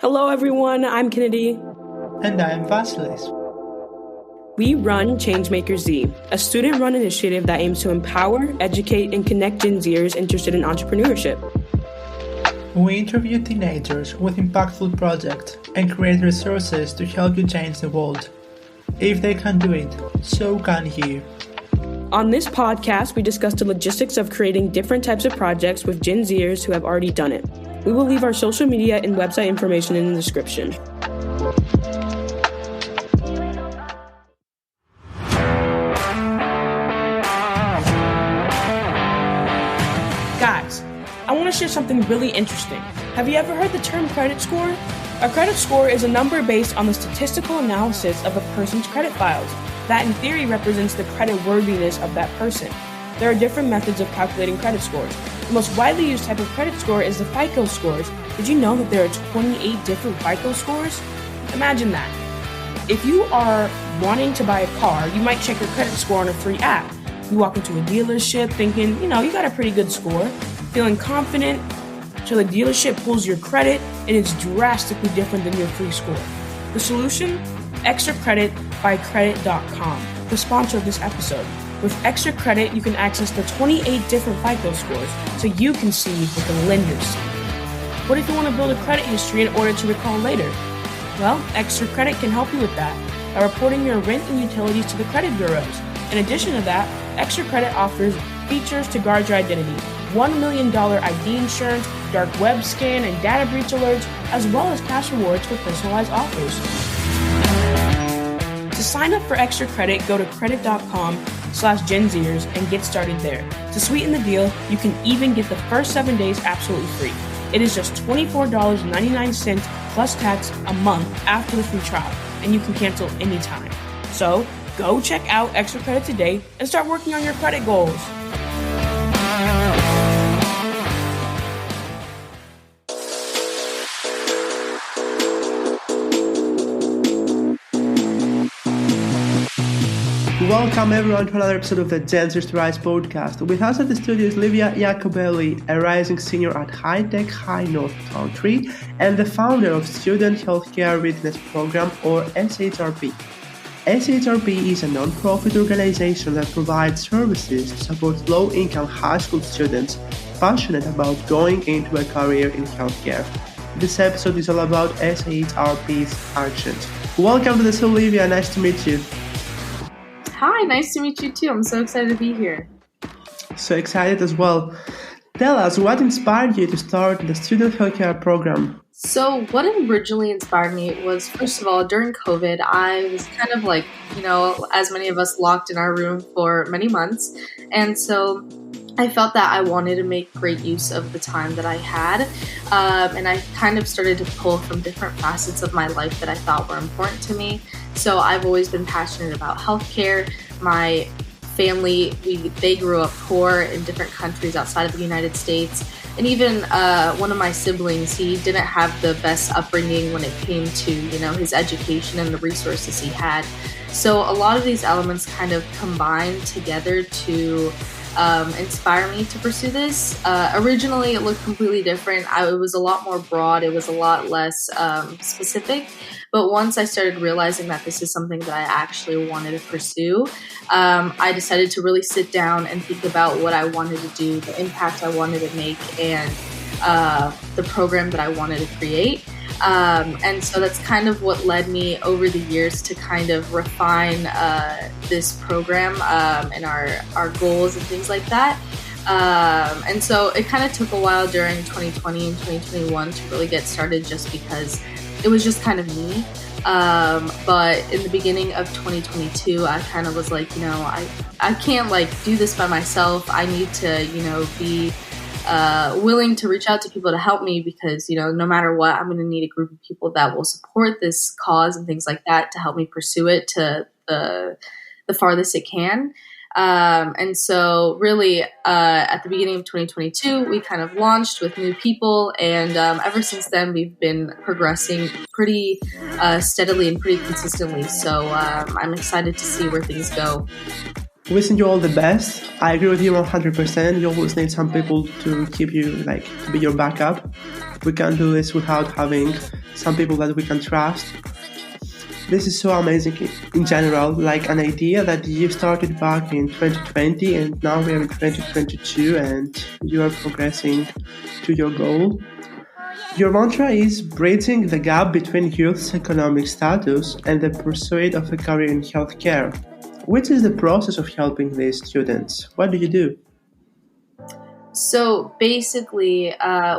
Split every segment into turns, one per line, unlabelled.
Hello everyone, I'm Kennedy.
And I'm Vasilis.
We run Changemaker Z, a student-run initiative that aims to empower, educate, and connect Gen Zers interested in entrepreneurship.
We interview teenagers with impactful projects and create resources to help you change the world. If they can do it, so can you.
On this podcast, we discuss the logistics of creating different types of projects with Gen Zers who have already done it. We will leave our social media and website information in the description. Guys, I want to share something really interesting. Have you ever heard the term credit score? A credit score is a number based on the statistical analysis of a person's credit files. That in theory represents the credit worthiness of that person. There are different methods of calculating credit scores. The most widely used type of credit score is the FICO scores. Did you know that there are 28 different FICO scores? Imagine that. If you are wanting to buy a car, you might check your credit score on a free app. You walk into a dealership thinking, you got a pretty good score, feeling confident, so the dealership pulls your credit and it's drastically different than your free score. The solution? Extra Credit by Credit.com, the sponsor of this episode. With Extra Credit, you can access the 28 different FICO scores so you can see what the lenders see. What if you want to build a credit history in order to recall later? Well, Extra Credit can help you with that by reporting your rent and utilities to the credit bureaus. In addition to that, Extra Credit offers features to guard your identity, $1 million ID insurance, dark web scan, and data breach alerts, as well as cash rewards for personalized offers. To sign up for Extra Credit, go to credit.com/GenZers and get started there. To sweeten the deal, you can even get the first 7 days absolutely free. It is just $24.99 plus tax a month after the free trial, and you can cancel anytime. So go check out Extra Credit today and start working on your credit goals.
Welcome everyone to another episode of the Gen Z Rise podcast. With us at the studio is Livia Iacobelli, a rising senior at High Tech High North Country and the founder of Student Healthcare Readiness Program, or SHRP. SHRP is a non-profit organization that provides services to support low-income high school students passionate about going into a career in healthcare. This episode is all about SHRP's actions. Welcome to the show, Livia. Nice to meet you.
Hi, nice to meet you too. I'm so excited to be here.
So excited as well. Tell us, what inspired you to start the Student Healthcare Program?
So what originally inspired me was, first of all, during COVID, I was kind of like, as many of us, locked in our room for many months. And so I felt that I wanted to make great use of the time that I had. And I kind of started to pull from different facets of my life that I thought were important to me. So I've always been passionate about healthcare. My family, they grew up poor in different countries outside of the United States. And even one of my siblings, he didn't have the best upbringing when it came to, his education and the resources he had. So a lot of these elements kind of combined together to inspire me to pursue this. Originally, it looked completely different. It was a lot more broad. It was a lot less specific. But once I started realizing that this is something that I actually wanted to pursue, I decided to really sit down and think about what I wanted to do, the impact I wanted to make, and the program that I wanted to create. And so that's kind of what led me over the years to kind of refine this program and our goals and things like that. And so it kind of took a while during 2020 and 2021 to really get started, just because it was just kind of me. But in the beginning of 2022, I kind of was like, I can't do this by myself. I need to, be willing to reach out to people to help me, because, no matter what, I'm going to need a group of people that will support this cause and things like that to help me pursue it to the farthest it can. And so really, at the beginning of 2022, we kind of launched with new people. And ever since then, we've been progressing pretty steadily and pretty consistently. So I'm excited to see where things go.
wishing you all the best. I agree with you 100%. You always need some people to keep you, like, to be your backup. We can't do this without having some people that we can trust. This is so amazing in general, like an idea that you started back in 2020 and now we are in 2022 and you are progressing to your goal. Your mantra is bridging the gap between youth's economic status and the pursuit of a career in healthcare. Which is the process of helping these students? What do you do?
So basically,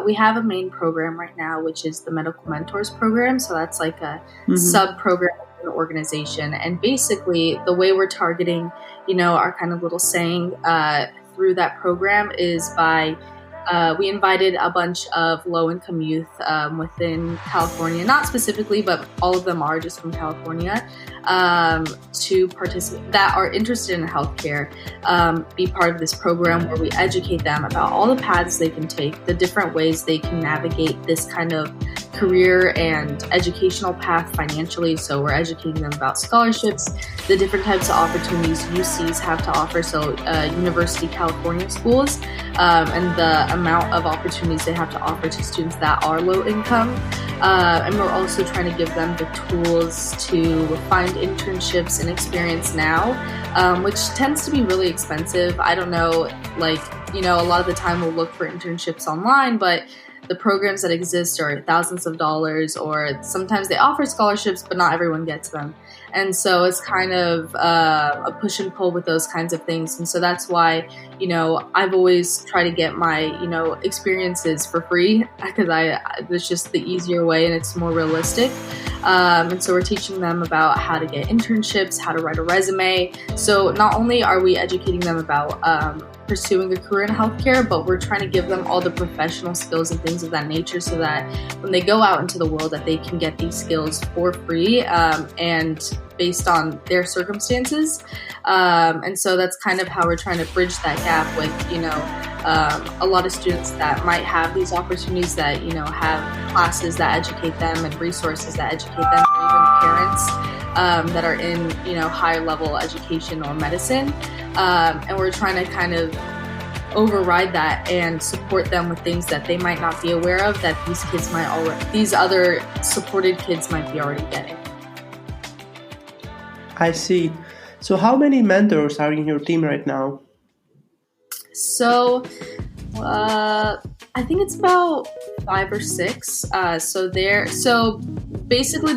we have a main program right now, which is the Medical Mentors Program. So that's like a sub-program of an organization. And basically, the way we're targeting, our kind of little saying through that program is by we invited a bunch of low-income youth within California, not specifically, but all of them are just from California, to participate, that are interested in healthcare, be part of this program where we educate them about all the paths they can take, the different ways they can navigate this kind of career and educational path financially. So we're educating them about scholarships, the different types of opportunities UCs have to offer, so University California schools, and the amount of opportunities they have to offer to students that are low income. And we're also trying to give them the tools to find internships and experience now, which tends to be really expensive. I don't know, a lot of the time we'll look for internships online, but the programs that exist are thousands of dollars, or sometimes they offer scholarships, but not everyone gets them. And so it's kind of a push and pull with those kinds of things. And so that's why, I've always tried to get my, experiences for free, because it's just the easier way and it's more realistic. And so we're teaching them about how to get internships, how to write a resume. So not only are we educating them about pursuing a career in healthcare, but we're trying to give them all the professional skills and things of that nature so that when they go out into the world that they can get these skills for free and based on their circumstances. And so that's kind of how we're trying to bridge that gap with, a lot of students that might have these opportunities that, have classes that educate them and resources that educate them, or even parents that are in, higher level education or medicine. And we're trying to kind of override that and support them with things that they might not be aware of that these other supported kids might be already getting.
I see. So how many mentors are in your team right now?
So I think it's about 5 or 6. So basically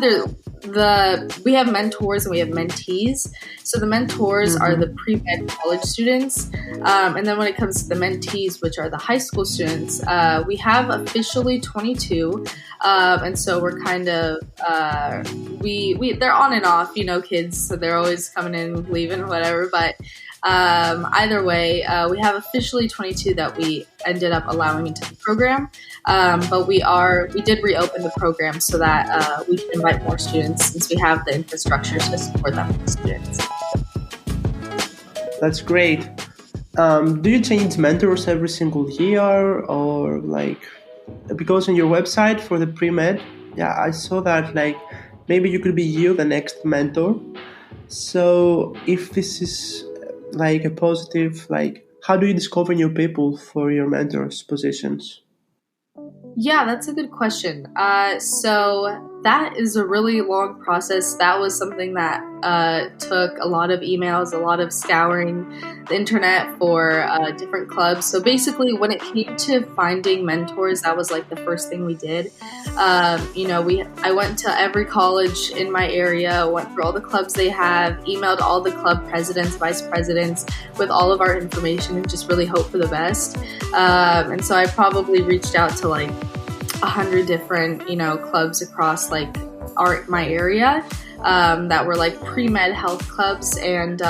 we have mentors and we have mentees. So the mentors are the pre-med college students. And then when it comes to the mentees, which are the high school students, we have officially 22. And so we're kind of, they're on and off, kids. So they're always coming in, leaving, whatever. But either way, we have officially 22 that we ended up allowing into the program. But we did reopen the program so that we can invite more students since we have the infrastructure to support them with students.
That's great. Do you change mentors every single year, or because on your website for the pre-med, I saw that maybe you could be the next mentor. So if this is a positive, how do you discover new people for your mentors positions?
Yeah, that's a good question. So that is a really long process. That was something that took a lot of emails, a lot of scouring the internet for different clubs. So basically, when it came to finding mentors, that was the first thing we did. I went to every college in my area, went through all the clubs they have, emailed all the club presidents, vice presidents with all of our information, and just really hope for the best. And so I probably reached out to 100 different, clubs across my area that were pre-med health clubs, and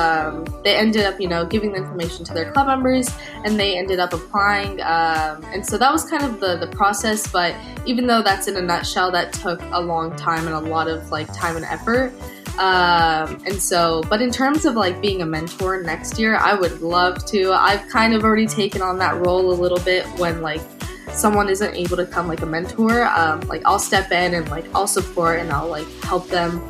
they ended up, giving the information to their club members, and they ended up applying. And so that was kind of the process. But even though that's in a nutshell, that took a long time and a lot of time and effort. But in terms of like being a mentor next year, I would love to. I've kind of already taken on that role a little bit when like someone isn't able to come like a mentor. Like I'll step in and like I'll support and I'll like help them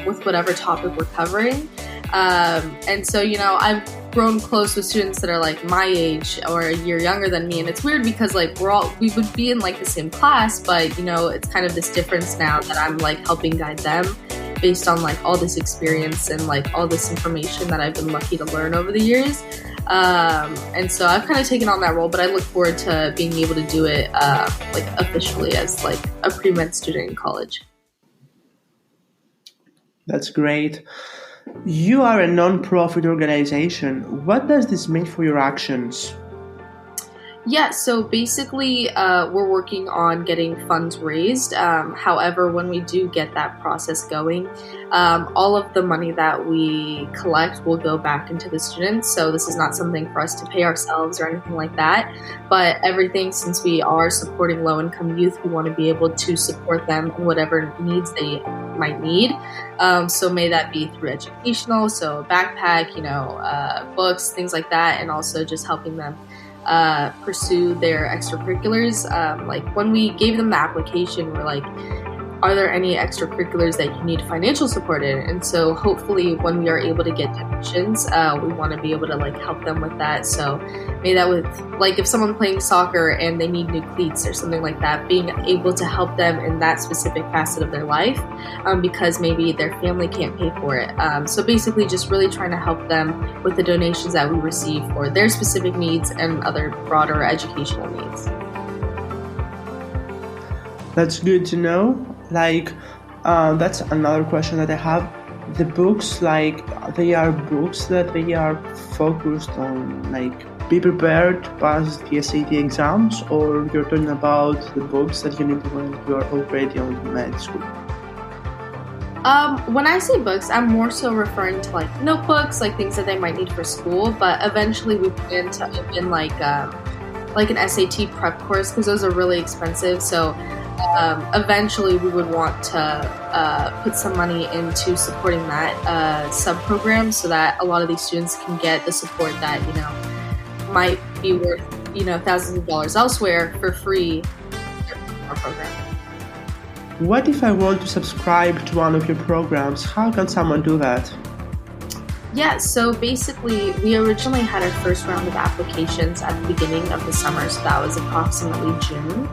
with whatever topic we're covering. And so, I've grown close with students that are like my age or a year younger than me. And it's weird because like we would be in like the same class, but it's kind of this difference now that I'm like helping guide them based on like all this experience and like all this information that I've been lucky to learn over the years. And so I've kind of taken on that role, but I look forward to being able to do it like officially as like a pre-med student in college.
That's great. You are a non-profit organization. What does this mean for your actions?
Yeah, so basically we're working on getting funds raised. However, when we do get that process going, all of the money that we collect will go back into the students. So this is not something for us to pay ourselves or anything like that. But everything, since we are supporting low-income youth, we want to be able to support them in whatever needs they might need. So may that be through educational, so a backpack, books, things like that, and also just helping them pursue their extracurriculars. Like when we gave them the application, we're like, are there any extracurriculars that you need financial support in? And so hopefully when we are able to get donations, we want to be able to like help them with that. So maybe that with like if someone playing soccer and they need new cleats or something like that, being able to help them in that specific facet of their life, because maybe their family can't pay for it. So basically just really trying to help them with the donations that we receive for their specific needs and other broader educational needs.
That's good to know. Like, that's another question that I have. The books, like, they are books that they are focused on, like, be prepared to pass the SAT exams, or you're talking about the books that you need when you are already on med school?
When I say books, I'm more so referring to like notebooks, like things that they might need for school. But eventually, we plan to open like an SAT prep course because those are really expensive. So eventually, we would want to put some money into supporting that sub-program so that a lot of these students can get the support that, might be worth, thousands of dollars elsewhere for free in our program.
What if I want to subscribe to one of your programs? How can someone do that?
Yeah, so basically, we originally had our first round of applications at the beginning of the summer, so that was approximately June.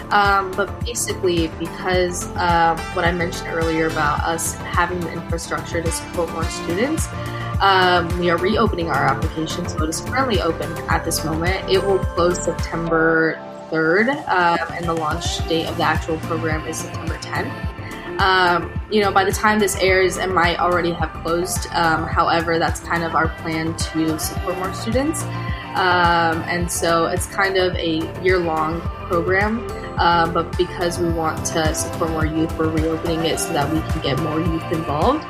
But basically, because what I mentioned earlier about us having the infrastructure to support more students, we are reopening our application. So it is currently open at this moment. It will close September 3rd, and the launch date of the actual program is September 10th. By the time this airs, it might already have closed. However, that's kind of our plan to support more students. And so it's kind of a year-long program, but because we want to support more youth, we're reopening it so that we can get more youth involved.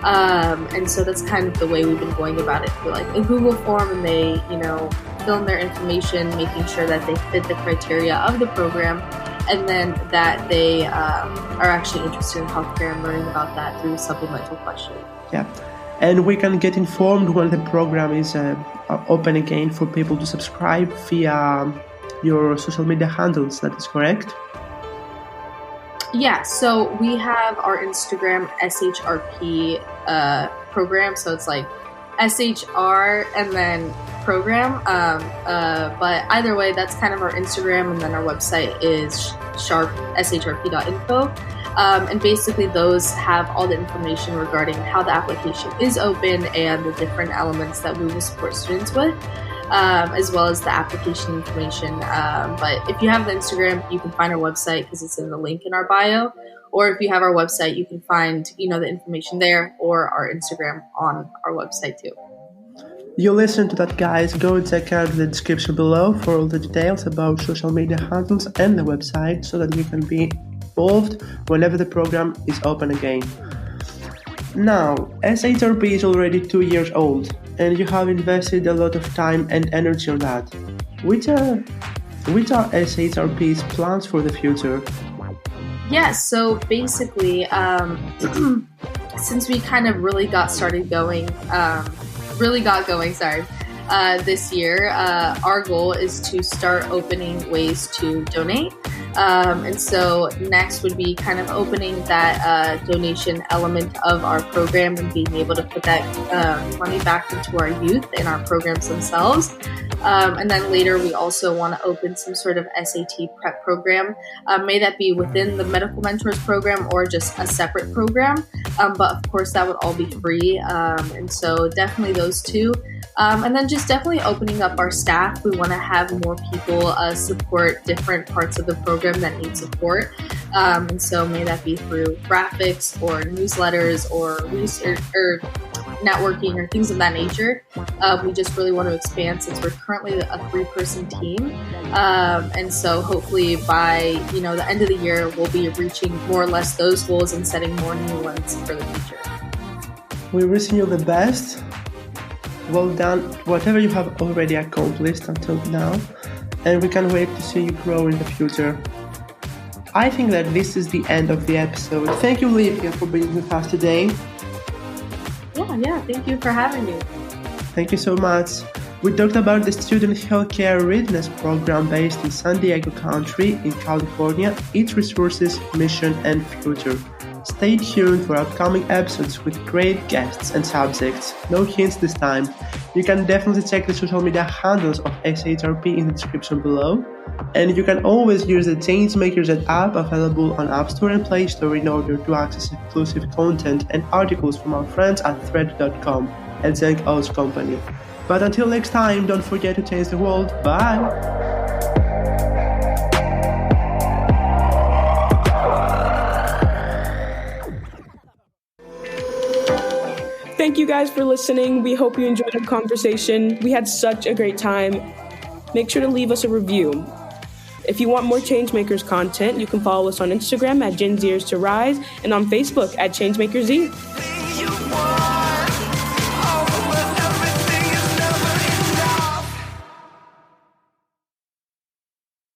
And so that's kind of the way we've been going about it through like a Google form, and they, fill in their information, making sure that they fit the criteria of the program, and then that they are actually interested in healthcare and learning about that through supplemental questions.
Yeah. And we can get informed when the program is open again for people to subscribe via your social media handles. That is correct?
Yeah, so we have our Instagram SHRP program. So it's like SHR and then program. But either way, that's kind of our Instagram. And then our website is shrp.info. And basically those have all the information regarding how the application is open and the different elements that we will support students with, as well as the application information. But if you have the Instagram, you can find our website because it's in the link in our bio. Or if you have our website, you can find, the information there, or our Instagram on our website too.
You listen to that, guys. Go check out the description below for all the details about social media handles and the website so that you can be involved whenever the program is open again. Now, SHRP is already 2 years old, and you have invested a lot of time and energy on that. Which are SHRP's plans for the future?
Yeah, so basically, since we kind of really got going this year, our goal is to start opening ways to donate. And so next would be kind of opening that donation element of our program and being able to put that money back into our youth and our programs themselves. And then later we also want to open some sort of SAT prep program. May that be within the Medical Mentors program or just a separate program. But of course that would all be free. And so definitely those two. And then just definitely opening up our staff. We want to have more people support different parts of the program that need support. And so may that be through graphics or newsletters or research or networking or things of that nature. We just really want to expand since we're currently a 3-person team. And so hopefully by, the end of the year, we'll be reaching more or less those goals and setting more new ones for the future.
We're wishing you the best. Well done, whatever you have already accomplished until now, and we can't wait to see you grow in the future. I think that this is the end of the episode. Thank you, Livia, for being with us today.
Yeah, thank you for having me.
Thank you so much. We talked about the Student Healthcare Readiness Program based in San Diego County in California, its resources, mission, and future. Stay tuned for upcoming episodes with great guests and subjects. No hints this time. You can definitely check the social media handles of SHRP in the description below. And you can always use the Changemakers app available on App Store and Play Store in order to access exclusive content and articles from our friends at thread.com and Zeng O's company. But until next time, don't forget to change the world. Bye!
Thank you guys for listening. We hope you enjoyed our conversation. We had such a great time. Make sure to leave us a review. If you want more Changemakers content, you can follow us on Instagram at Gen Zers to Rise and on Facebook at ChangemakersZ.